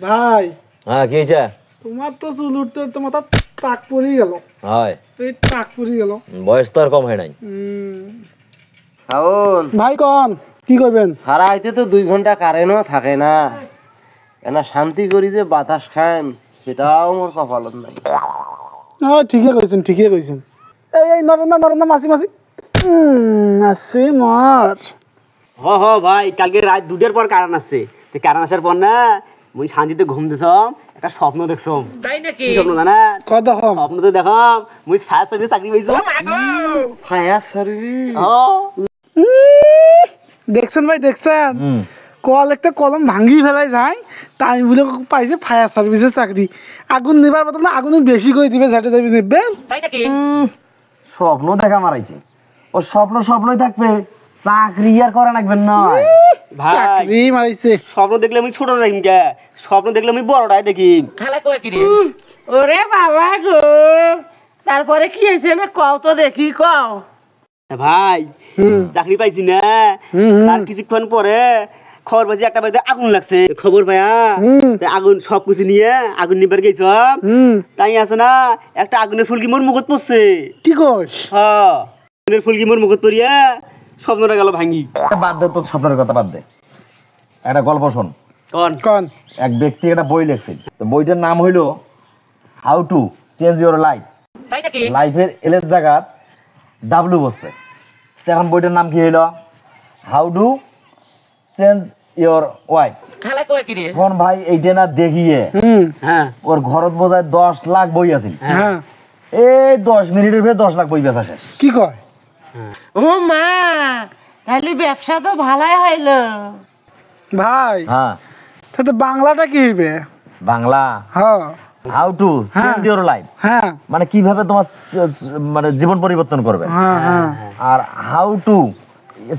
ভাই হ্যাঁ কি হয়েছে? তোমার তো চুল উঠতে উঠতে মাথা টাক পড়ে গেল। হয় এই টাক পড়ে গেল। বয়স তো আর কম হয় নাই। শাওন ভাই কন কি করবেন? হারাইতে তো 2 ঘন্টা কারেন্টও থাকে না, এনা শান্তি করি যে বাতাস খান সেটাও মোর কপালত নাই। ঠিকই কইছেন ঠিকই কইছেন। এই নরন্দা মাসি মাসি মাসি মর। হ ভাই, কালকে রাত 2টার পর কারণ আসছে। তো কারণ আসার পর না মুই শান্তিতে ঘুম দিছম, একটা স্বপ্ন দেখছম। তাই নাকি? স্বপ্ন জানা? কত কম স্বপ্ন তো দেখম মুই ফায়ার সার্ভিস চাকরি পাইছো। Fire service? দেখছেন ভাই দেখছেন, কল একটা কলম ভাঙি ফেলাই যায় তাই বলে পাইছে ফায়ার সার্ভিসের চাকরি। আগুন নিবার কথা না, আগুন বেশি করে দিবে, ঝাঁটে যাবি নেবে। স্বপ্ন দেখা মারাইছে, ও স্বপ্নই থাকবে, চাকরি আর করা লাগবেন না ভাই চাকরি মারাইছে। স্বপ্ন দেখলে আমি ছোট দেখিম কে, স্বপ্ন দেখলে আমি বড়টাই দেখিম। ওরে বাবা গো, তারপরে কি হয়েছে না কও তো দেখি কও। ভাই চাকরি পাইছি না, তার কিছুক্ষণ পরে খবর পাইছি একটা বাড়িতে আগুন লাগছে। খবর পাইয়া আগুন সবকিছু নিয়ে আগুন নিবার গেছ, তাই আছে না একটা আগুনের ফুলকি মোর মুখত পড়ছে। কি কস? হ্যাঁ, আগুনের ফুলকি মোর মুখত পড়িয়া স্বপ্নটা গেল ভাঙি। বাদ দে তোর স্বপ্নের কথা বাদ দে, একটা গল্প শোন। কন কন এক ব্যক্তি একটা বই লিখছে, তো বইটার নাম হইলো how to change your life. লাইফের এলের জায়গা ডাব্লু বসছে, এখন বইটার নাম কি হইলো how to change your wife. এখন ভাই এইটা না দেখিয়ে হ্যাঁ ওর ঘরত বোঝায় 10 লাখ বই আছিল। হ্যাঁ এই 10 মিনিটের ভিতরে 10 লাখ বই বেচা শেষ। কি কয়? ও মা, তাহলে ব্যবসা তো ভালোই হইলো। ভাই হ্যাঁ তাতে বাংলাটা কি হইবে? বাংলা হ্যাঁ how to change your life হ্যাঁ মানে কিভাবে তোমার মানে জীবন পরিবর্তন করবে, হ্যাঁ হ্যাঁ আর how to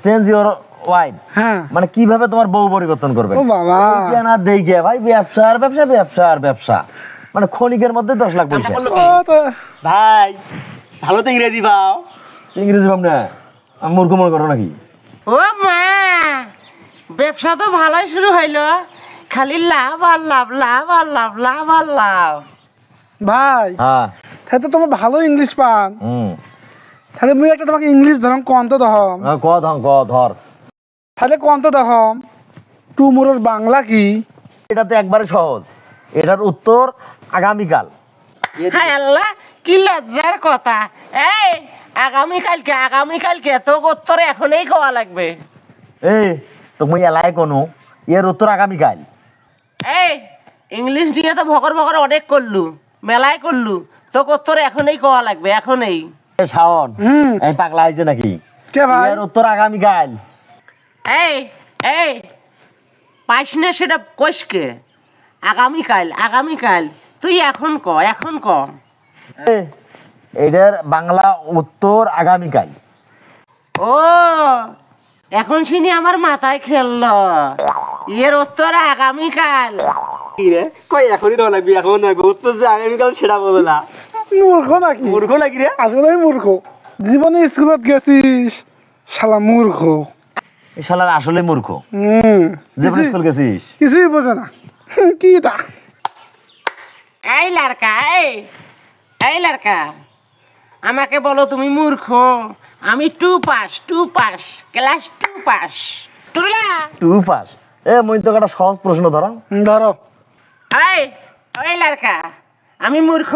change your wife হ্যাঁ। মানে কিভাবে তোমার বউ পরিবর্তন করবে। ও বাবা, এইটা না দেখে ভাই ব্যবসা মানে ক্ষণিকের মধ্যে 10 লাখ পয়সা। ভাই ভালো তো ইংরেজি পাও। ইংরেজি ভাব না, আমি মূর্খ মনে করো নাকি? ও মা, ব্যবসা তো ভালোই শুরু হইলো, খালি লাভ আর লাভ, লাভ আর লাভ, লাভ আর লাভ। ভাই হ্যাঁ তাহলে তোমার ভালো ইংলিশ পান, হুম তাহলে মুই একটা তোমাকে ইংলিশ ধরম কন্ত দহম। ধর তাহলে কন্ত দহম টু মোর বাংলা কি? এটা তো একবারে সহজ, এটার উত্তর আগামীকাল। হায় আল্লাহ, কি লজ্জার কথা। এই আগামীকালকে তো উত্তর এখনই খাওয়া লাগবে। এই তুমি এলাই কোনো, এর উত্তর আগামীকাল। এই ইংলিশ দিয়ে তো ভকর অনেক করলু, মেলায় করলু, তো উত্তর এখনই খাওয়া লাগবে, এখনই। শাওন এই পাগলা হয়েছে নাকি? কে ভাই? এর উত্তর আগামীকাল। এই পাইস না সেটা কইসকে? আগামীকাল তুই এখন ক। এটার বাংলা উত্তর আগামীকাল। ও এখন শুনি আমার মাথায় খেললো, এর উত্তর আগামীকাল। কি রে কই এখনই দেওয়া লাগবে, এখন লাগবে উত্তর যে আগামীকাল সেটা বলো না। মূর্খ নাকি? মূর্খ নাকি রে? আসলে আমি মূর্খ, জীবনে স্কুলত গেছিস শালা মূর্খ। এই শালার আসলে মূর্খ, জীবনে স্কুল গেছিস কিছুই বোঝে না। কি এটা? এই লাড়কা আমাকে বলো তুমি মূর্খ? আমি two pass class 2 pass. Two pass? এ মই তো একটা সহজ প্রশ্ন ধরো। ধরো। এই লাড়কা, আমি মূর্খ,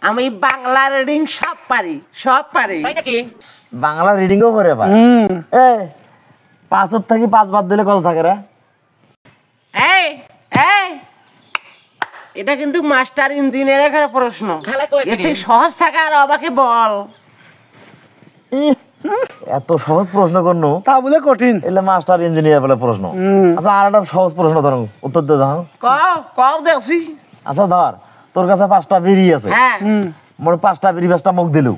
আমি বাংলা রিডিং সব পারি। বাংলা রিডিংও করে পারে? এ 5 থেকে 5 বাদ দিলে কত থাকে রে? এই এটা কিন্তু মাস্টার ইঞ্জিনিয়ারের প্রশ্ন, এতে সহজ থাকে আর আমাকে বল। এত সহজ প্রশ্ন করনো তা বলে কঠিন? এলে মাস্টার ইঞ্জিনিয়ার বলে প্রশ্ন। আচ্ছা আর একটা সহজ প্রশ্ন ধরো, উত্তর দে দাও। কও দেখছি। আচ্ছা ধর, তোর কাছে 5টা বিড়ি আছে, হ্যাঁ মোর 5টা বিড়ি 5টা মুখ দিলু,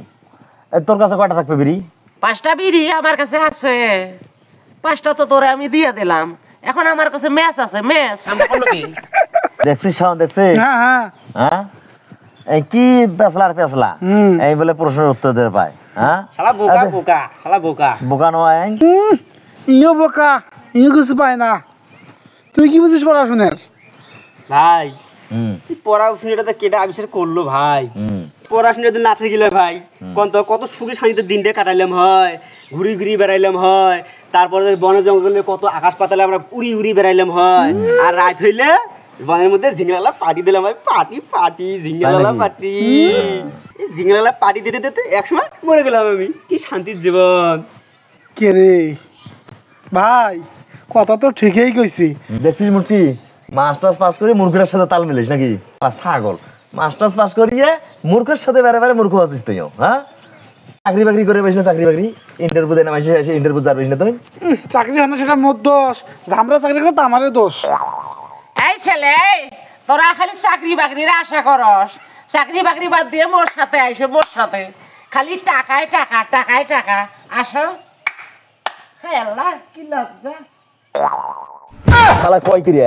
তোর কাছে কয়টা থাকবে বিড়ি? 5টা বিড়ি আমার কাছে আছে, 5টা তো তোরে আমি দিয়ে দিলাম, এখন আমার কাছে ম্যাচ আছে, ম্যাচ। দেখছিস শাওন, দেখছিস? হ্যাঁ এই কি পেছলা এই বলে প্রশ্নের উত্তর দিয়ে পায়। হ্যাঁ শালা বোকা বোকা নয়, ইও বোকা, ইও কিছু পায় না। তুই কি বুঝিস পড়াশোনার? ভাই হুম পড়াশোনাটা তো কেটে আবিষ্কার করলো ভাই। হুম পড়াশোনা যদি না থাকিলে ভাই কত সুখে শান্তিতে দিনটা কাটাইলাম হয়, ঘুরি ঘুরি বেড়াইলাম হয়, তারপরে বনে জঙ্গলে কত আকাশ পাতালে আমরা উড়ি উড়ি বেড়াইলাম হয়, আর রাত হইলে বনের মধ্যে ঝিঙ্গলালা পাটি দিলাম ভাই, পাটি পাটি ঝিঙ্গলালা পাটি, ঝিঙ্গলালা পাটি দিতে দিতে একসময় মরে গেলাম আমি। কি শান্তির জীবন। কে রে ভাই, কথা তো ঠিকই কইছি। দেখছিস মূর্তি মাস্টার্স পাস করে মূর্খের সাথে তাল মিলিস নাকি? ছাগল, মাস্টার্স পাস করিয়ে মূর্খের সাথে বেড়ে বেড়ে মূর্খ আছিস তুই। হ্যাঁ, চাকরি বাকরি করে বেশ না, চাকরি বাকরি ইন্টারভিউ দেয় না, মাসে ইন্টারভিউ যার বেশ না তুই। চাকরি হয় না সেটা মোর দোষ, ঝামরা চাকরি করে তো আমারই দোষ। এই ছেলে, তোরা খালি চাকরি বাকরির আশা করস, চাকরি বাকরি বাদ দিয়ে মোর সাথে আইসো, মোর সাথে খালি টাকায় টাকা টাকায় টাকা। আসো। হ্যাঁ আল্লাহ, কি লজ্জা। শালা কয় কি রে?